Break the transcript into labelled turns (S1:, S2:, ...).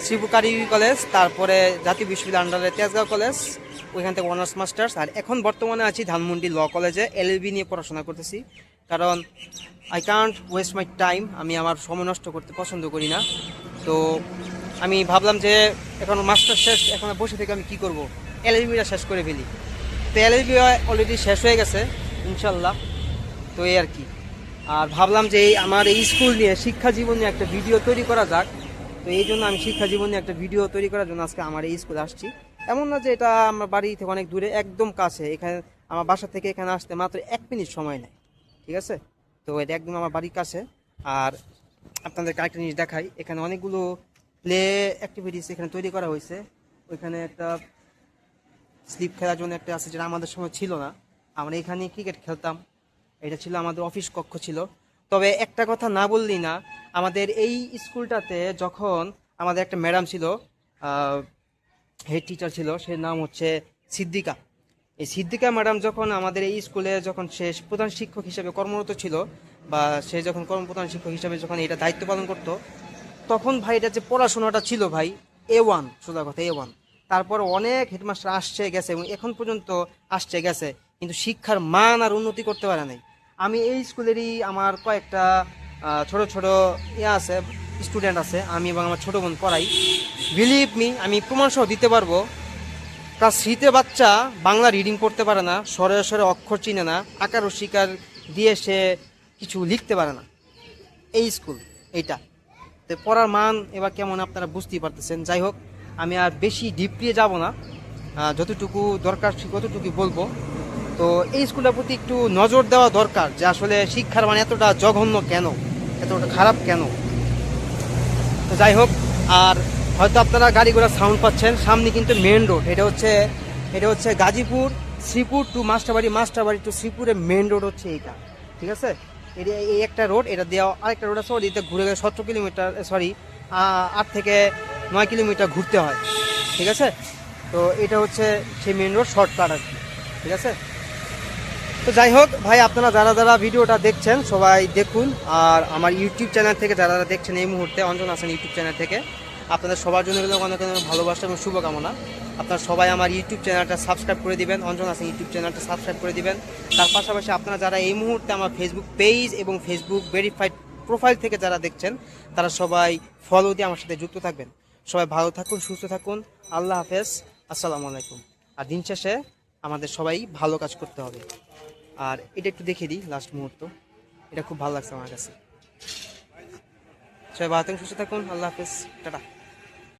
S1: শ্রীপুর কারিগরি কলেজ, তারপরে জাতীয় বিশ্ববিদ্যালয় আন্ডারে তেজগাঁও কলেজ, ওইখান থেকে অনার্স মাস্টার্স। আর এখন বর্তমানে আছি ধানমন্ডি ল কলেজে, এলএলবি নিয়ে পড়াশোনা করতেছি। কারণ I can't West my time, আমি আমার সময় নষ্ট করতে পছন্দ করি না। তো আমি ভাবলাম যে এখন মাস্টার শেষ, এখন বসে থেকে আমি কী করবো, এলএলবিটা শেষ করে ফেলি। তো এলএলবি অলরেডি শেষ হয়ে গেছে ইনশাল্লাহ। তো এই আর কি। আর ভাবলাম যে আমার এই স্কুল নিয়ে, শিক্ষা জীবন নিয়ে একটা ভিডিও তৈরি করা যাক। তো এই জন্য আমি শিক্ষা জীবন নিয়ে একটা ভিডিও তৈরি করার জন্য আজকে আমার এই স্কুলে আসছি। এমন না যে এটা আমার বাড়ি থেকে অনেক দূরে, একদম কাছে। এখানে আমার বাসা থেকে এখানে আসতে মাত্র 1 মিনিট সময় নেয়, ঠিক আছে? তো এটা একদম আমার বাড়ির কাছে। আর আপনাদেরকে আরেকটা জিনিস দেখাই, এখানে অনেকগুলো প্লে অ্যাক্টিভিটিস এখানে তৈরি করা হয়েছে। ওইখানে একটা স্লিপ খেলার জন্য একটা আছে, যেটা আমাদের সময় ছিল না। আমরা এখানে ক্রিকেট খেলতাম, এটা ছিল আমাদের অফিস কক্ষ ছিল। তবে একটা কথা না বললেই না, আমাদের এই স্কুলটাতে যখন আমাদের একটা ম্যাডাম ছিল, হেড টিচার ছিল, সে নাম হচ্ছে সিদ্দিকা। এই সিদ্দিকা ম্যাডাম যখন আমাদের এই স্কুলে যখন সে প্রধান শিক্ষক হিসেবে কর্মরত ছিল, বা সে যখন প্রধান শিক্ষক হিসেবে যখন এটা দায়িত্ব পালন করতো, তখন ভাই এটা যে পড়াশোনাটা ছিল ভাই, A1, সোজা কথা A1। তারপর অনেক হেডমাস্টার আসছে গেছে এবং এখন পর্যন্ত আসছে গেছে, কিন্তু শিক্ষার মান আর উন্নতি করতে পারে নাই। আমি এই স্কুলেরই আমার কয়েকটা ছোট ছোট আছে, স্টুডেন্ট আছে, আমি এবং আমার ছোটো বোন পড়াই। বিলিভ মি, আমি প্রমাণ সহ দিতে পারবো। ক্লাস 3-তে বাচ্চা বাংলা রিডিং পড়তে পারে না, স্বরে স্বরে অক্ষর চিনে না, আকার ও শিকার দিয়ে সে কিছু লিখতে পারে না। এই স্কুল এইটা। তো পড়ার মান এবার কেমন আপনারা বুঝতেই পারতেছেন। যাই হোক, আমি আর বেশি ডিপলিয়ে যাব না, যতটুকু দরকার ততটুকুই বলবো। তো এই স্কুলটার প্রতি একটু নজর দেওয়া দরকার, যে আসলে শিক্ষার মান এতটা জঘন্য কেন, এতটা খারাপ কেন। তো যাই হোক, আর হয়তো আপনারা গাড়ি ঘোড়া সাউন্ড পাচ্ছেন, সামনে কিন্তু মেন রোড। এটা হচ্ছে গাজীপুর শ্রীপুর টু মাস্টারবাড়ি, মাস্টারবাড়ি টু শ্রীপুরের মেন রোড হচ্ছে এইটা, ঠিক আছে? এই একটা রোড, এটা দেওয়া আরেকটা রোড আছে, ওদিকে ঘুরে গেলে 17 কিলোমিটার, সরি 8 থেকে 9 কিলোমিটার ঘুরতে হয়, ঠিক আছে? তো এটা হচ্ছে সেই মেন রোড শর্টকাট আর কি, ঠিক আছে? তো যাই হোক ভাই, আপনারা যারা যারা ভিডিওটা দেখছেন সবাই দেখুন। আর আমার ইউটিউব চ্যানেল থেকে যারা যারা দেখছেন এই মুহূর্তে, অঞ্জন হাসান ইউটিউব চ্যানেল থেকে আপনাদের সবার জন্য অনেক অনেক ভালোবাসা এবং শুভকামনা। আপনারা সবাই আমার ইউটিউব চ্যানেলটা সাবস্ক্রাইব করে দিবেন, অঞ্জন হাসান ইউটিউব চ্যানেলটা সাবস্ক্রাইব করে দিবেন। তার পাশাপাশি আপনারা যারা এই মুহূর্তে আমার ফেসবুক পেজ এবং ফেসবুক ভেরিফাইড প্রোফাইল থেকে যারা দেখছেন, তারা সবাই ফলো দিয়ে আমার সাথে যুক্ত থাকবেন। সবাই ভালো থাকুন, সুস্থ থাকুন। আল্লাহ হাফেজ, আসসালামু আলাইকুম। আর দিন শেষে আমাদের সবাই ভালো কাজ করতে হবে। আর এটা একটু দেখে দিই লাস্ট মুহূর্ত, এটা খুব ভালো লাগছে আমার কাছে। সবাই ভালো থাকুন, সুস্থ থাকুন। আল্লাহ হাফেজ, টাটা।